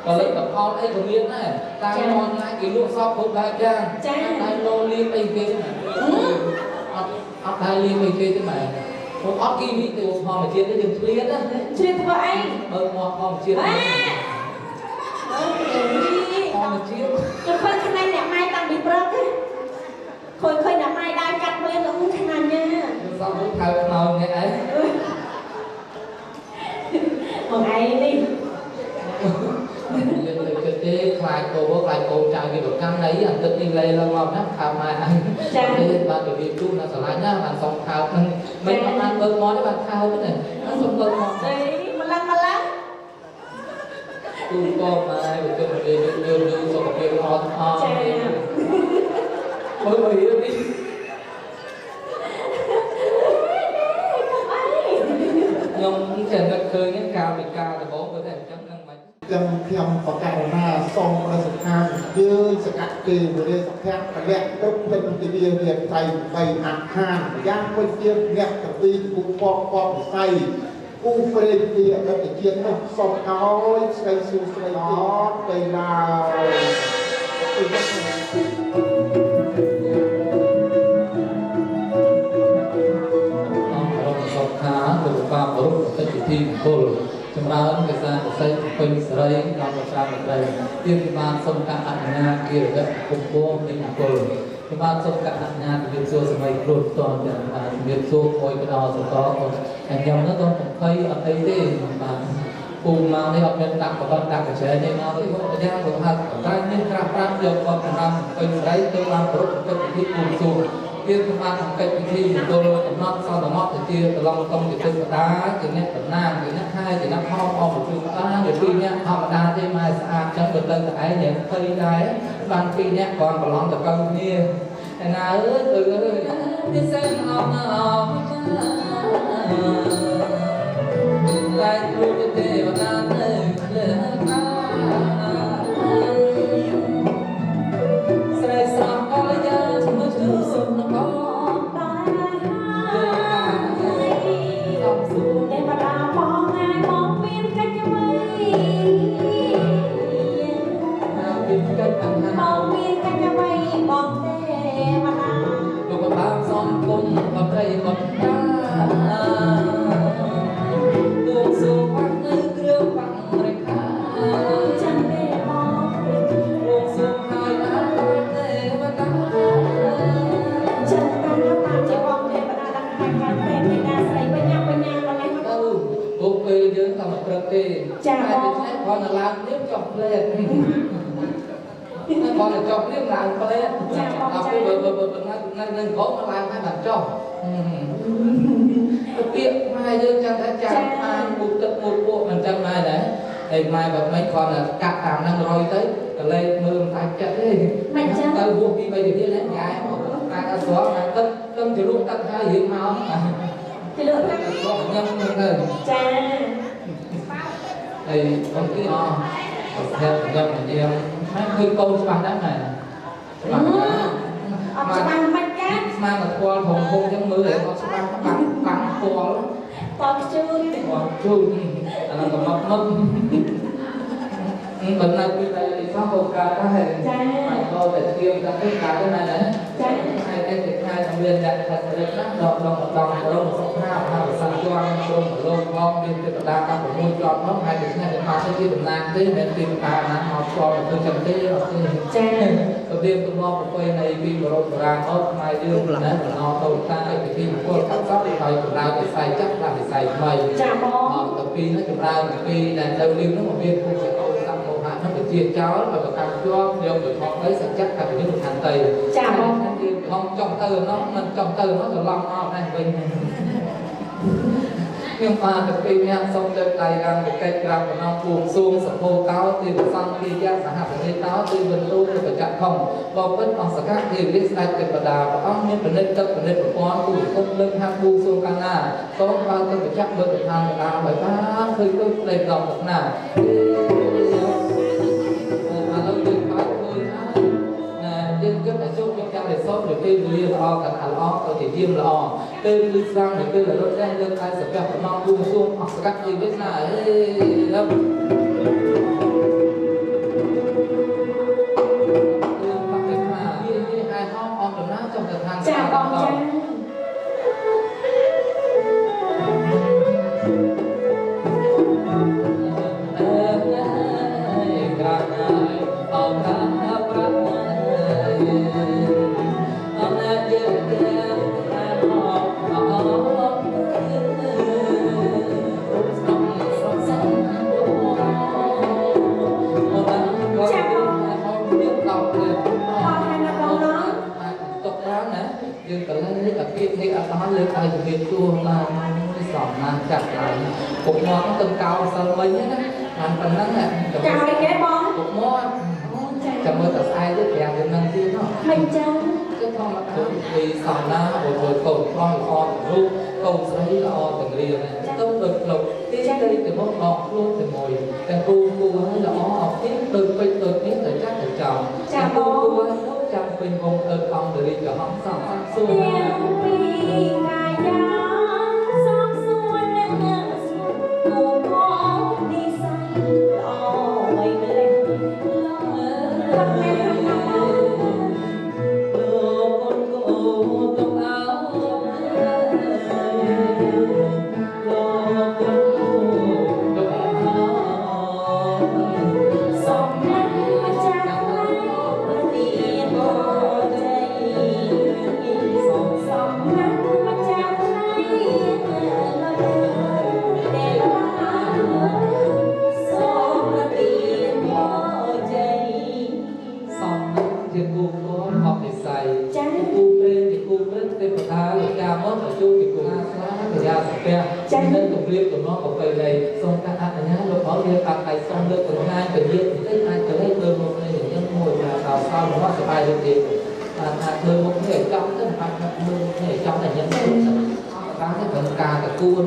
còn lấy tập on ấy còn miếng này ta online cái lúa shop không đại trang đại lô liên ấy kia ấp đại liên ấy kia thế này không ấp kia đi từ họ mà chia cái đường liên á chia với anh họ mà chia họ mà chia cho khơi cái này nè mai tặng bị bớt á khơi khơi nè mai đai cắt với nó cũng thế này nha sao cũng thao nào nghe ấy một ngày đi cái khai cô trai cái đồ căng đấy anh tự đi lên lo nắp khao mai anh để bạn cái việc chú là sợ lại nhá bạn xong khao thân mình bạn ăn bơ món bạn khao cái này nó xong bơ món đấy mà lăng tu con mai một cái về đưa cho một cái on mới đi nhưng chẳng được khơi những cao bị cao là bố có thể chắc năng mạnh chân theo có cái mà xong là sự tham như sự cắt kỳ của đây theo cái vẹn đông tân cái bia việc thầy bày hạt hàn giang quên kia nhẹ tập đi cũng có say cũng phải đi ở cái chiến nó xong nói xây xu xây đó đây là từ ba bố cái chỉ thi cô chúng ta cái ra xây quanh sợi làm một sao một đây tiên thì ban sông cả anh nhà kia cái cùng cô đi là cô chúng ta sông cả anh nhà thì việc xưa sẽ mấy luôn toàn là việc xưa coi cái đó sẽ có anh em nó không thấy ở đây thế mà cùng mà đi học nhân đặc của con đặc ở chế nên nó thì có thời gian của hạt ở đây nhưng ra pháp được con làm quanh sợi tôi làm tốt cái chỉ thi cùng xuống kia chúng ta làm cái thi tôi nó sau đó mót thì kia lòng công thì tôi đá thì nhắc tận nam thì nhắc hai thì nhắc ho một chút để khi nhá họ đá thêm mai sạc chẳng được lên cái những thấy đấy ban khi nhắc còn có lòng tập câu như thế nào từ đi xem họ lại luôn như thế và đang sẽ sao có giá chỉ mới chưa nó có để mà đào mong ai mong biết cách cho mây mong biết cách cho mây mong để mà đào lúc mà bám son cung còn đây còn ta đường xuống bắc nơi kêu bằng người khác chẳng để mong đường xuống hai đã để mà đào chẳng ta mà chỉ mong để mà đào đặt hai cánh để thì ta xây với nhau là ngay bố quê dưỡng là một trật kì hai đứa này con là làm tiếp chọc lên con là chọc tiếp làm lên học cái nên có mà làm hai bạn chọc tiệm mai dương chẳng đã chẳng ai một tập một bộ mình chẳng mai đấy thì mai và mấy con là cắt tạm năng rồi tới lên mưa tay chặt đi mạnh chân tới buộc đi bây giờ đi lên gái ta đã xóa mà tâm thì luôn tắt hai hiện máu thì được xóa nhân rồi cha thì con kia theo nhân là nhiều mấy người câu cho bạn đám này mà qua hồng hôn trong mưa để con sẽ bắn qua còn chưa là còn mất bệnh này bây giờ thì có một ca có thể mà tôi để tiêm ra cái này đấy hai cái thịt hai thằng viên đặt thật là đẹp lắm đồng một sọc hao một săn choang một lông ngon bên cái đa các của môi tròn nó hai thịt hai thịt mà cái kia nam thế nên tìm ta nó học cho là tôi chấm thế đầu tiên tôi lo một quay này vì một lông ra nó mai dương đấy nó đầu ta cái khi một con cắt sóc thì phải của lao để xài chắc là để xài mày tập pin nó chụp ra cái pin này đầu liên nó một viên không sẽ có một hạt nó phải chia cháu và có cam cho đều được họ đấy sẽ chắc cả những một hàng tây không trong tư nó mình trong tư nó là long nó này mình nhưng mà thực khi nha xong lên tay ra một cây cam của nó buông xuống sập hô táo thì được xong khi ra xã hạt thì táo thì mình tu thì phải chặt không bao vết bằng sạc các thì biết sai cái bờ đà và ống nên nên tập nên của con tu không lưng hang buông xuống cana na có bao tôi phải chắc bớt được hàng đà bởi ta khi tôi lên dòng một nào để sốt được cái lia lo cả thằng lo có thể viêm lo tên đi sang để tên là đốt đen lên tay sập kẹp nó buông xuống hoặc các gì biết là lắm លើកឲ្យជំរាបសួរបាទសំណាងចាក់ឡើងពុកមកទៅកោសិលមិញណាបានប៉ុណ្ណឹងណា ចៅអីគេបង ពុកមកចាំមើលតែស្អែកទៅប្រាប់ទៅនឹងទៀតនោះ មិនចឹង គឺធម្មតាពីសំណាងអូកូនប្រុសល្អទាំងរូបកូនស្រីល្អទាំងរៀនទៅដូចផ្លុកទីទៅមកដកខ្លួនទៅមួយទាំងគូហើយល្អអត់ទៀតទៅពេជ្រទៅនេះទៅចាក់ទៅចំចាំបងចាំពេញវងទៅអង្គទៅរីកកំសំសួរ ទាំងពីកាយាសំសួននឹងគូបងនិស័យល្អឲ្យម្លេះលើខាត់មែនខាត់ណាចាំនឹងគម្រាមកំណត់ទៅពេលសូមការអនុញ្ញាតលោកបងយើងអាចឲ្យសូមលើកបង្ហាញទៅទៀតបន្តិចអាចទៅឲ្យមើលមុខនេះយ៉ាងមួយថាដល់សល់មកសบายទៅទៀតថាមើលមុខនេះចង់ទៅអាចមើលមុខនេះចង់តែយ៉ាងនេះបានតែបង្ការតគួន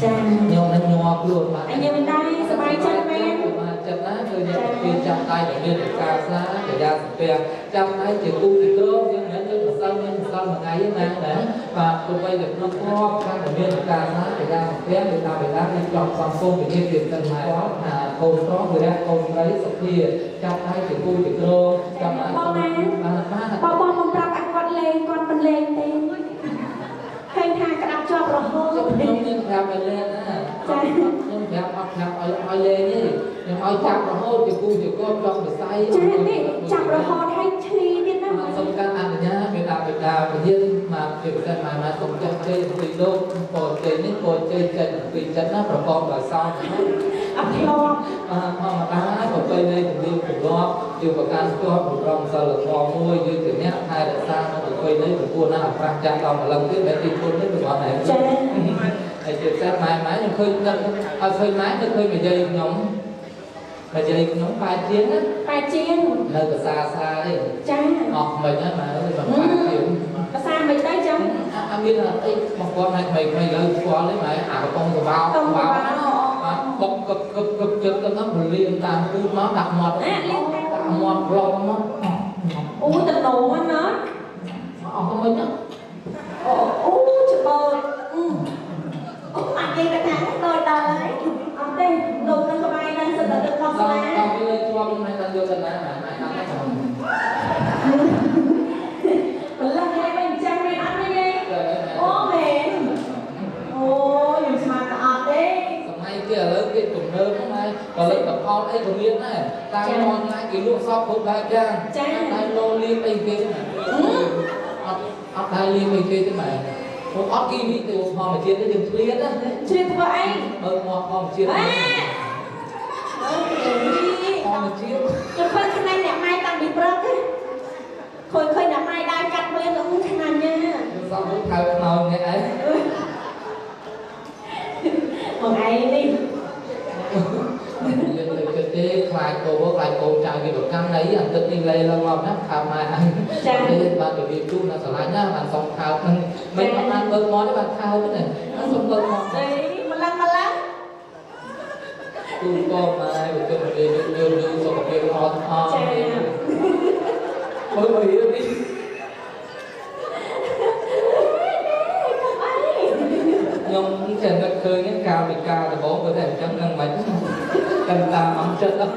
ចាខ្ញុំនឹងញ័រខ្លួនបាទអញមិនដែរសบายចិត្តមែនបាទចិត្តណាគឺយើងពីចាប់ដៃទៅមានការស្នាកាយាសពះចាប់ដៃជាគូទីក្រមយើងមិនយើងមិនសល់មួយថ្ងៃណាណាបាទទោះបីតែក្នុងគ្រាប់ខាងមានការស្នាកាយាសពះឬតាមបេដានេះចង់សំគមវិញ្ញាណពីទៅម៉ែគាត់ថាកូនប្រុសឬកូនស្រីសុភាចាប់ដៃជាគូទីក្រមចាប់ដៃបងបងប្រាប់ឲ្យគាត់លេងគាត់មិនលេងទេឃើញថាក្តាប់ជាប់រហូតខ្ញុំមានប្រាប់ឲ្យលេងណាចាខ្ញុំប្រាប់អត់ប្រាប់ឲ្យលេងទេខ្ញុំឲ្យចាប់រហូតជាគូជាកបចង់វិស័យចានេះចាប់រហូតឲ្យឈ្លីទៀតណាសូមការអនុញ្ញាតមេតាបេតាពធានមកជាពិសេសមកសូមចាស់ជ័យពីលោកពរជ័យនេះពរជ័យចិត្តពីចិត្តណាប្រកបដោយសោតអត់ធ្លាប់ធម្មតាប្រពៃណីជំនាញទម្លាប់យើងប្រកាន់ស្ទាត់ប្រំសិលធម៌មួយយើងជាអ្នកថែរក្សានៅប្រពៃណីប្រគួរណាអប្រាស់ចាស់ដល់ម្លឹងទៀតតែទីគុណនេះមិនអត់ដែរចាហើយជាពិសេសម៉ែខ្ញុំឃើញដល់អត់ឃើញម៉ែទៅឃើញនិយាយខ្ញុំបើនិយាយខ្ញុំប៉ែជាងណាប៉ែជាងនៅភាសាសាទេចាអស់មិនហ្នឹងម៉ែមិនប៉ែជាងភាសាមិនទៅចឹងអត់មានអីមកគាត់ម៉ែថ្មីលើស្គាល់ទេម៉ែអាកំប៉ុងសបោបុកកឹបចិត្តទៅហ្នឹងលៀងតាមពូមកដាក់មាត់ដាក់មាត់ប្លុកមកអូតណូហ្នឹងណាអស់មិនហ្នឹងអូច្បើអូម៉ាក់និយាយថាដូចដល់ហើយអត់ទេលោកនឹងក្បែរនឹងសិតតែទឹកខុសស្លាដល់វាជាប់មិនដល់យកទៅណាម៉ែអត់ទេបលឹងឲ្យវិញចាំមិនអត់ទេអូមែនអូខ្ញុំស្មានតែអត់ទេសម័យគេឥឡូវគេទំនើបហ្នឹងហើយផលិតផលអីក៏មានដែរតាមអនឡាញគេលក់សពគ្រប់បែបយ៉ាងចាតែលោលៀងអីគេអត់ដែរលៀងអីគេទេម៉ែผมអត់គីមីទៅធម្មជាតិទេយើងឆ្លៀតណាឆ្លៀតធ្វើអីបើមកធម្មជាតិធម្មជាតិទៅឃើញថ្ងៃអ្នកម៉ែតាំងពីព្រឹកទេឃើញអ្នកម៉ែដើរកាត់មានទៅថ្ងៃញ៉ាសោះថៅខ្នើអ្នកឯងបងឯងនេះយើងទៅចិត្តទេខ្លាចគោចៅគេប្រកាន់អីអាទឹកនេះលេឡើងមកណាខោម៉ែអញចា៎បាទទៅវាទូណាស្រឡាញ់ណាបានសុំខោនឹងមិនបានបើកមកទេបានខោទេសុំបើកមកអីម្លឹងទូក៏ម៉ែទៅទៅយើងសុខភាពអត់ចា៎មើលរៀននេះខ្ញុំចេះនឹកឃើញកាលពីកាលដំបូងក៏តែអញ្ចឹងនឹងមិនកាន់តាមអង្គចិត្តហ្នឹង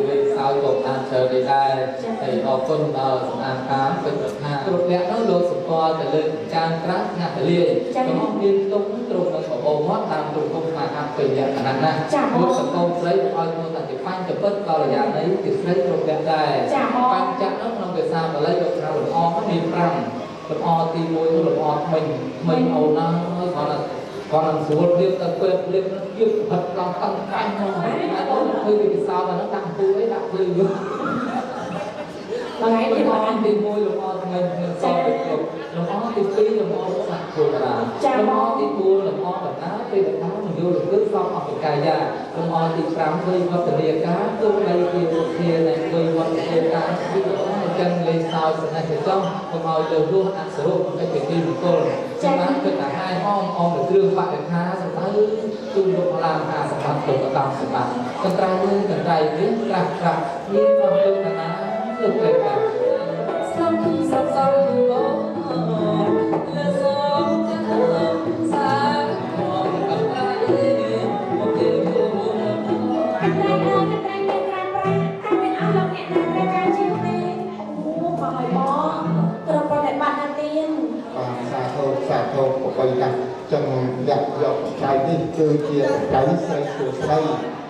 វាសោយក៏បានច្រើនដែរហើយអរគុណដល់សំអាងការពេញប្រាថ្នាគ្រប់អ្នកនោះលោកសម្គាល់ទៅលើចានប្រាក់ណាស់លាយក៏មានទុំត្រង់នឹងបបោមាត់តាមទូគុំមកអាប់ពេញលក្ខណៈណាលោកសង្គមស្រីឲ្យមកតាពីបញ្ចពិតដល់រយៈនេះគឺស្រីគ្រប់អ្នកដែរបញ្ចៈនោះក្នុងភាសាបាលីលោកថាលំអមាន5លំអទី1នោះលំអថ្មីអូនណាគាត់ស្រួលរៀបទៅពេលរៀបយកហិតឡើងតាំងកាញ់មកហើយឃើញពីសោតហ្នឹងដាក់ពូអីដាក់ភ្លឺយកថ្ងៃនេះមកទី1លំអថ្មី មិនមានសពគ្រប់លំអទី2លំអសាក់គូតារាលំអទី4លំអបណ្ដាពេលបណ្ដានយោលគឺសពអបកាយាលំអទី5វិញវត្តនាការទោះបីជាសុធានៃវិញវត្តនាការគឺអញ្ចឹងលេងសើចស្នេហ៍ចង់កុំឲ្យទៅរស់អសរុបឯកទីមង្គលចាំបានគិតថាហើយអមនៅគ្រឿងបរិខាសម្ដៅទូលោកឡាមហាសម្បត្តិទៅតាមសម្បត្តិកន្ត្រៃនេះកន្ត្រៃនេះក្រាស់ក្រាស់មានអស់លោកណាលោកតែកាសំសំសំអូលសំចាំសាអមកន្ត្រៃមកគេមក កន្លែងមានក្រាំប្រាតែមានអស់លោកអ្នកណាត្រូវការជាទេអូមកឲ្យបងត្រូវប្រតិបត្តិណាទៀន សាធុបបីតាចឹងយកចៃនេះគឺជាចៃស្រីស្រី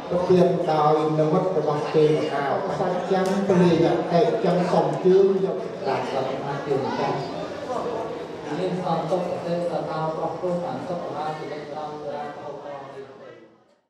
ប្រទៀនដោយនិមិត្តរបស់ទេវតាសច្ចាំពលាយតេចឹងសំជឿយកដាក់ដល់អាទិចាមានសន្ទុកទេសតាប្រោះព្រោះបានសុខអាជីវកម្ម